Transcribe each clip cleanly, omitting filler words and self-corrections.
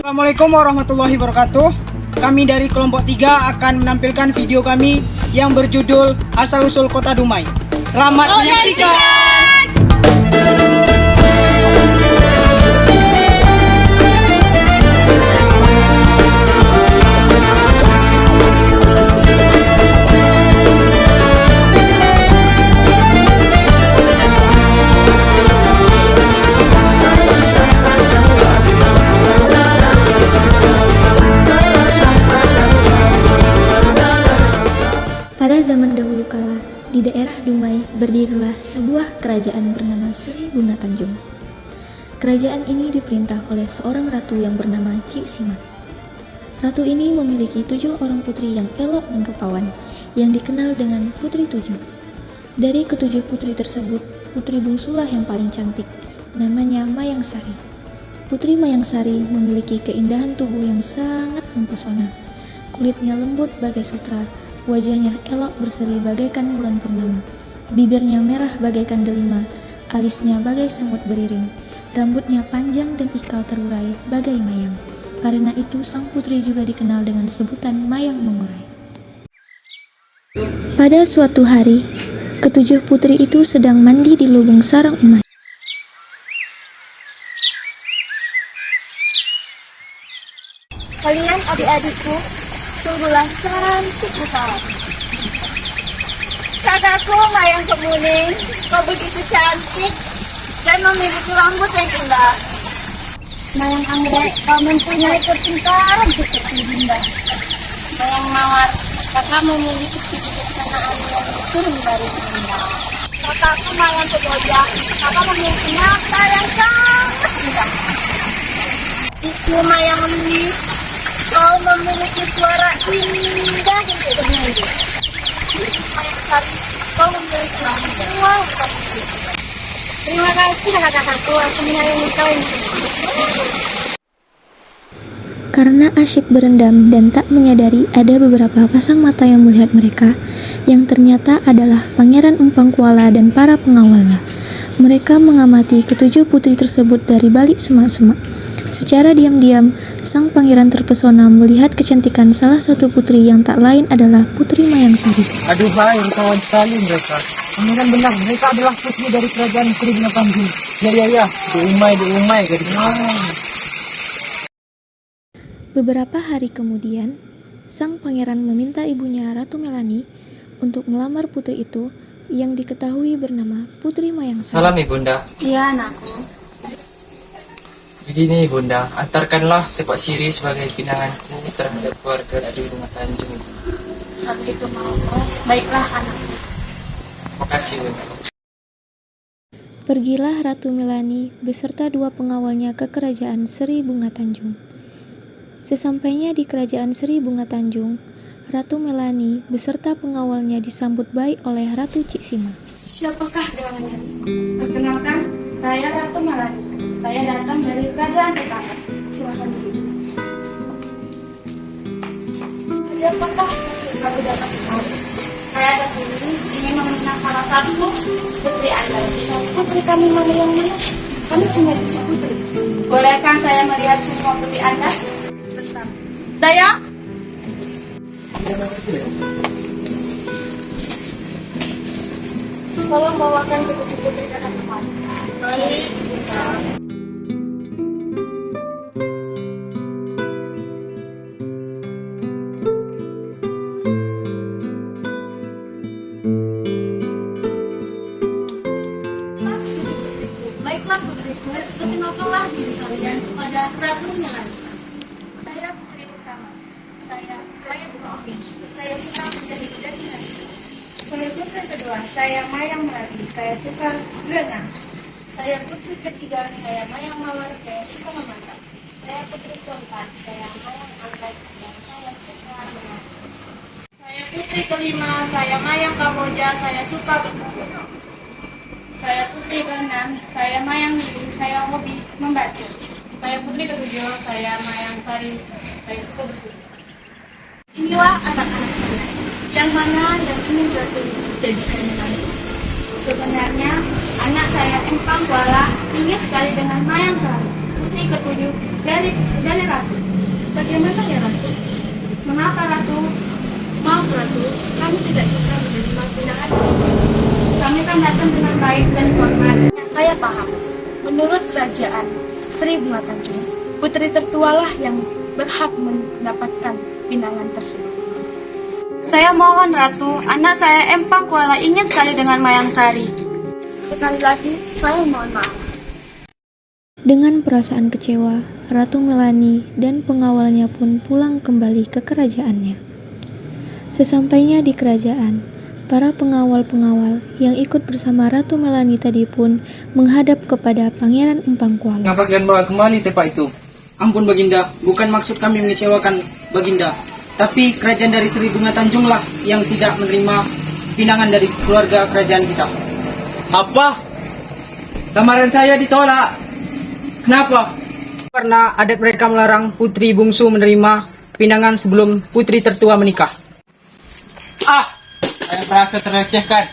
Assalamualaikum warahmatullahi wabarakatuh. Kami dari kelompok 3 akan menampilkan video kami yang berjudul Asal-usul Kota Dumai. Selamat menyaksikan. Pada zaman dahulu kala, di daerah Dumai berdirilah sebuah kerajaan bernama Sri Bunga Tanjung. Kerajaan ini diperintah oleh seorang ratu yang bernama Cik Sima. Ratu ini memiliki 7 orang putri yang elok dan rupawan, yang dikenal dengan Putri 7. Dari ke-7 putri tersebut, putri bungsulah yang paling cantik, namanya Mayang Sari. Putri Mayang Sari memiliki keindahan tubuh yang sangat mempesona. Kulitnya lembut bagai sutra, wajahnya elok berseri bagaikan bulan purnama, bibirnya merah bagaikan delima, alisnya bagai semut beriring, rambutnya panjang dan ikal terurai bagai mayang. Karena itu sang putri juga dikenal dengan sebutan Mayang Mengurai. Pada suatu hari, ke-7 putri itu sedang mandi di lubung sarang emas. Kalian adik-adikku, sungguhlah cantik utara. Kakakku Mayang Kemuning, kau begitu cantik dan memiliki rambut yang indah. Mayang Anggrek, kau mempunyai kepintaran seperti Dinda. Mayang Mawar, kakak memiliki kebijaksanaan yang turun dari Dinda. Kakakku Mayang Kemoja, kakak memiliki mata yang sangat indah. Ibu Mayang Emis, kau memiliki suara indah dan bernyanyi. Mayang Sari, kau memiliki rambut yang cantik. Terima kasih kakak-kakakku, aku menyayangi kau. Karena asyik berendam dan tak menyadari ada beberapa pasang mata yang melihat mereka, yang ternyata adalah Pangeran Empang Kuala dan para pengawalnya. Mereka mengamati ke-7 putri tersebut dari balik semak-semak. Secara diam-diam, sang pangeran terpesona melihat kecantikan salah satu putri yang tak lain adalah Putri Mayang Sari. Aduhai, rupawan sekali mereka. Pangeran benar, mereka adalah putri dari kerajaan Sri Bunga Tanjung. Ya, diumai, gadis. Beberapa hari kemudian, sang pangeran meminta ibunya Ratu Melani untuk melamar putri itu yang diketahui bernama Putri Mayang Sari. Salam Ibunda. Iya anakku. Begini Ibunda, antarkanlah Tepak Siri sebagai pinanganku terhadap keluarga Sri Bunga Tanjung. Kalau itu maumu, baiklah anakku. Makasih Bunda. Pergilah Ratu Melani beserta 2 pengawalnya ke kerajaan Sri Bunga Tanjung. Sesampainya di kerajaan Sri Bunga Tanjung, Ratu Melani beserta pengawalnya disambut baik oleh Ratu Cik Sima. Siapakah dengannya? Perkenalkan, saya Ratu Melani. Saya datang dari kerajaan utara. Silakan duduk. Siapakah kamu datang kemari? Saya kesini ingin meminta salah satu putri Anda. Putri kami mana yang mana? Kami punya 3 putri. Bolehkah saya melihat semua putri Anda? Sebentar. Daya? Tolong bawakan ke putri datang kemari. Baik. Baiklah putriku, perkenalkanlah diri kalian kepada Ratu Melani. Saya putri pertama. Saya Mayang Melati. Saya suka menjadi dari sana. Saya putri kedua. Saya Mayang Melati. Saya suka berenang. Saya putri ketiga. Saya Mayang Mawar. Saya suka memasak. Saya putri keempat. Saya Mayang Anggrek dan saya suka menari. Saya putri kelima. Saya Mayang Kamboja. Saya suka berkebun. Saya putri keenam, saya Mayang Milu, saya hobi membaca. Saya putri ketujuh, saya Mayang Sari, saya suka berkuda. Inilah anak-anak saya, yang mana yang ingin dijadikan menantu. Sebenarnya, anak saya Empang Kuala ingin sekali dengan Mayang Sari, putri putri ketujuh dari Ratu. Bagaimana ya Ratu? Mengapa Ratu? Maaf Ratu, kami tidak bisa menerima pindahan. Kami kan datang dengan baik dan hormat. Saya paham. Menurut kerajaan Sri Bunga Tanjung, putri tertualah yang berhak mendapatkan pinangan tersebut. Saya mohon Ratu, anak saya Empang Kuala ingin sekali dengan Mayang Sari. Sekali lagi, saya mohon maaf. Dengan perasaan kecewa, Ratu Melani dan pengawalnya pun pulang kembali ke kerajaannya. Sesampainya di kerajaan, para pengawal-pengawal yang ikut bersama Ratu Melani tadi pun menghadap kepada Pangeran Empang Kuala. Kenapa kalian bawa kembali tepak itu? Ampun Baginda, bukan maksud kami mengecewakan Baginda. Tapi kerajaan dari Sri Bunga Tanjung lah yang tidak menerima pinangan dari keluarga kerajaan kita. Apa? Lamaran saya ditolak. Kenapa? Karena adat mereka melarang putri bungsu menerima pinangan sebelum putri tertua menikah. Saya merasa terlecehkan.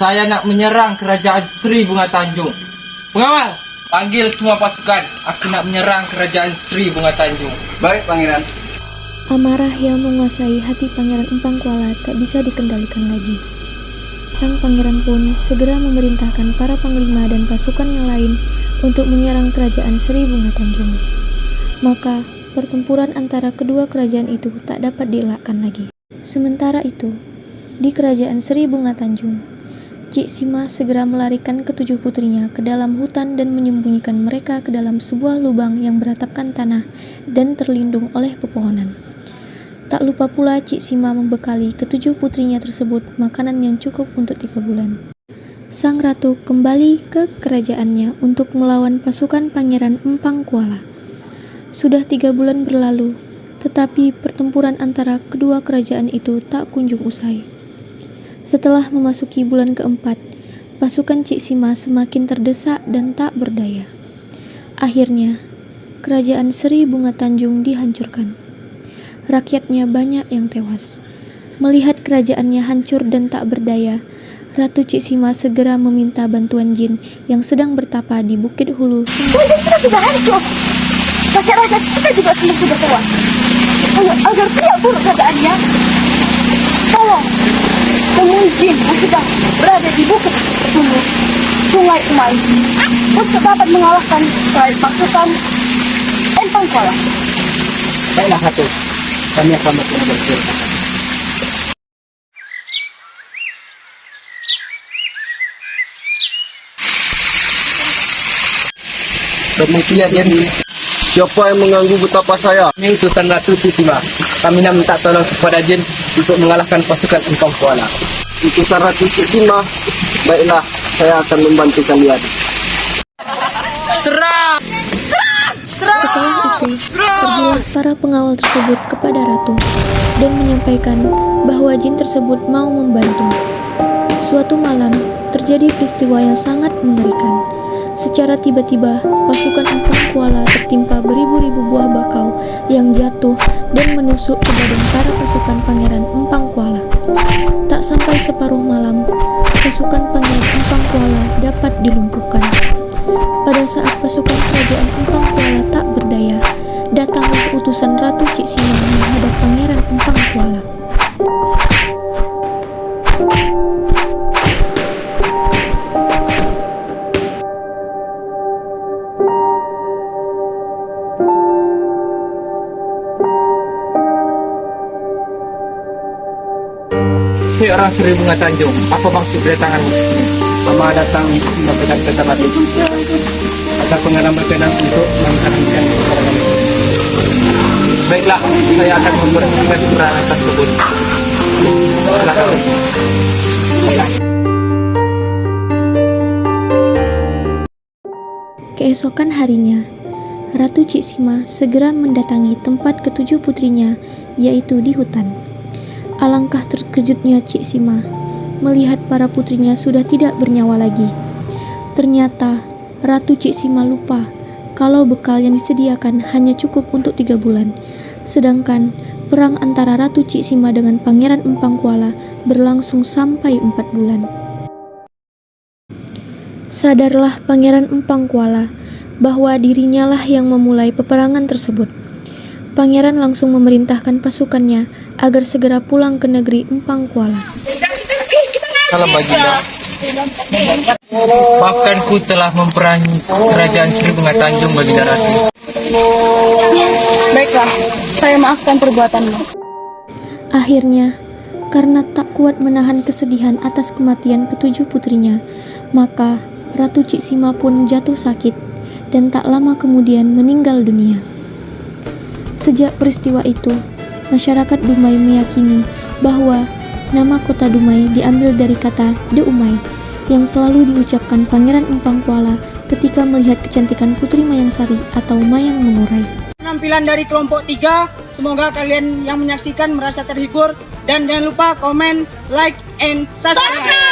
Saya nak menyerang kerajaan Sri Bunga Tanjung. Pengawal, panggil semua pasukan. Aku nak menyerang kerajaan Sri Bunga Tanjung. Baik, Pangeran. Amarah yang menguasai hati Pangeran Empang Kuala tak bisa dikendalikan lagi. Sang pangeran pun segera memerintahkan para panglima dan pasukan yang lain untuk menyerang kerajaan Sri Bunga Tanjung. Maka, pertempuran antara kedua kerajaan itu tak dapat dielakkan lagi. Sementara itu, di kerajaan Sri Bunga Tanjung, Cik Sima segera melarikan ketujuh putrinya ke dalam hutan dan menyembunyikan mereka ke dalam sebuah lubang yang beratapkan tanah dan terlindung oleh pepohonan. Tak lupa pula Cik Sima membekali ketujuh putrinya tersebut makanan yang cukup untuk 3 bulan. Sang ratu kembali ke kerajaannya untuk melawan pasukan Pangeran Empang Kuala. Sudah 3 bulan berlalu, tetapi pertempuran antara kedua kerajaan itu tak kunjung usai. Setelah memasuki bulan keempat, pasukan Cik Sima semakin terdesak dan tak berdaya. Akhirnya, kerajaan Sri Bunga Tanjung dihancurkan. Rakyatnya banyak yang tewas. Melihat kerajaannya hancur dan tak berdaya, Ratu Cik Sima segera meminta bantuan jin yang sedang bertapa di Bukit Hulu. Kerajaan kita sudah hancur. Rakyat-rakyat kita juga semua sudah tewas. Agar tidak buruk keadaannya, tolong temui jin yang sedang berada di Bukit Hulu, Sungai Umai, untuk dapat mengalahkan pasukan Empang Kuala. Baiklah, Ratu. Kami akan berkomunikasi. Permisi, Aden. Siapa yang mengganggu betapa saya? Ini utusan Ratu Cik Sima. Kami nak minta tolong kepada Jin untuk mengalahkan pasukan Empang Kuala. Utusan Ratu Cik Sima. Baiklah, saya akan membantu kalian. Setelah itu, pergilah para pengawal tersebut kepada ratu dan menyampaikan bahwa jin tersebut mau membantu. Suatu malam, terjadi peristiwa yang sangat mengerikan. Secara tiba-tiba, pasukan Empang Kuala tertimpa beribu-ribu buah bakau yang jatuh dan menusuk ke badan para pasukan Pangeran Empang Kuala. Tak sampai separuh malam, pasukan Pangeran Empang Kuala dapat dilumpuhkan. Pada saat pasukan kerajaan Empang Kuala tak berdaya, datanglah utusan Ratu Cik Sima menghadap Pangeran Empang Kuala. Hei orang Sri Bunga Tanjung, apa maksud kedatanganmu? Mama datang menyampaikan kata Ratu. Ada pengenalan berkenan untuk mengharapkan kepada kami. Baiklah, saya akan memberikan keterangan tersebut. Silakan. Keesokan harinya, Ratu Cik Sima segera mendatangi tempat ketujuh putrinya, yaitu di hutan. Alangkah terkejutnya Cik Sima melihat para putrinya sudah tidak bernyawa lagi. Ternyata Ratu Cik Sima lupa kalau bekal yang disediakan hanya cukup untuk 3 bulan. Sedangkan perang antara Ratu Cik Sima dengan Pangeran Empang Kuala berlangsung sampai 4 bulan. Sadarlah Pangeran Empang Kuala bahwa dirinya lah yang memulai peperangan tersebut. Pangeran langsung memerintahkan pasukannya agar segera pulang ke negeri Empang Kuala. Salam baginda. Maafkan ku telah memperangi kerajaan Sri Bunga Tanjung, Baginda Ratu. Baiklah, saya maafkan perbuatanmu. Akhirnya, karena tak kuat menahan kesedihan atas kematian ketujuh putrinya, maka Ratu Cik Sima pun jatuh sakit dan tak lama kemudian meninggal dunia. Sejak peristiwa itu, masyarakat Dumai meyakini bahwa nama kota Dumai diambil dari kata De Umay yang selalu diucapkan Pangeran Empang Kuala ketika melihat kecantikan Putri Mayangsari atau Mayang Mengurai. Penampilan dari kelompok 3, semoga kalian yang menyaksikan merasa terhibur dan jangan lupa komen, like, and subscribe.